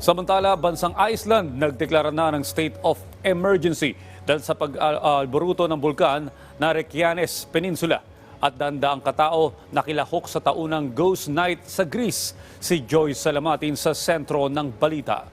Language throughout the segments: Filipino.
Samantala, bansang Iceland nagdeklara na ng state of emergency dahil sa pag-alboruto ng bulkan na Reykjanes Peninsula. At daang katao nakilahok sa taunang Ghost Night sa Greece. Si Joyce Salamatin sa sentro ng balita.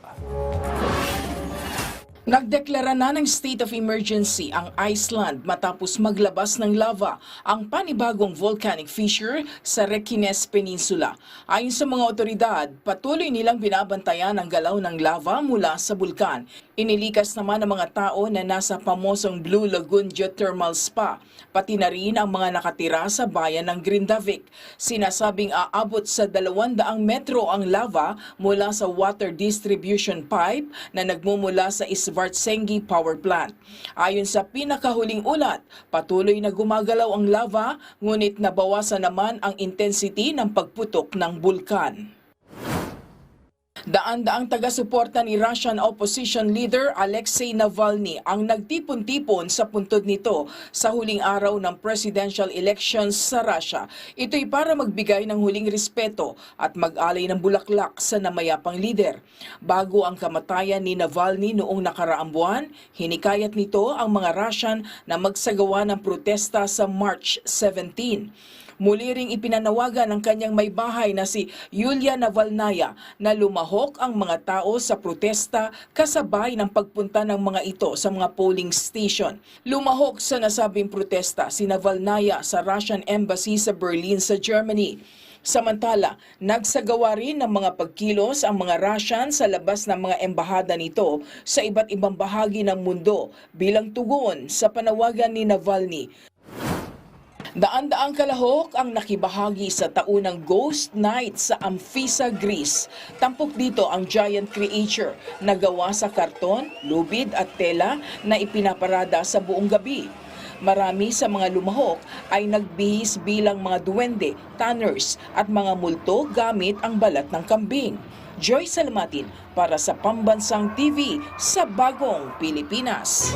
Nagdeklara na ng state of emergency ang Iceland matapos maglabas ng lava ang panibagong volcanic fissure sa Reykjanes Peninsula. Ayon sa mga otoridad, patuloy nilang binabantayan ang galaw ng lava mula sa bulkan. Inilikas naman ang mga tao na nasa pamosong Blue Lagoon Geothermal Spa, pati na rin ang mga nakatira sa bayan ng Grindavik. Sinasabing aabot sa 200 metro ang lava mula sa water distribution pipe na nagmumula sa Svartsengi Power Plant. Ayon sa pinakahuling ulat, patuloy na gumagalaw ang lava, ngunit nabawasan naman ang intensity ng pagputok ng bulkan. Daan-daang taga-suporta ni Russian opposition leader Alexei Navalny ang nagtipon-tipon sa puntod nito sa huling araw ng presidential elections sa Russia. Ito'y para magbigay ng huling respeto at mag-alay ng bulaklak sa namayapang lider. Bago ang kamatayan ni Navalny noong nakaraang buwan, hinikayat nito ang mga Russian na magsagawa ng protesta sa March 17. Muli ring ipinanawagan ng kanyang may bahay na si Yulia Navalnaya na lumahok ang mga tao sa protesta kasabay ng pagpunta ng mga ito sa mga polling station. Lumahok sa nasabing protesta si Navalnaya sa Russian Embassy sa Berlin sa Germany. Samantala, nagsagawa rin ng mga pagkilos ang mga Russian sa labas ng mga embahada nito sa iba't ibang bahagi ng mundo bilang tugon sa panawagan ni Navalny. Daan-daang kalahok ang nakibahagi sa taunang Ghost Night sa Amphissa, Greece. Tampok dito ang giant creature na gawa sa karton, lubid at tela na ipinaparada sa buong gabi. Marami sa mga lumahok ay nagbihis bilang mga duwende, tanners at mga multo gamit ang balat ng kambing. Joyce Salamatin para sa Pambansang TV sa Bagong Pilipinas.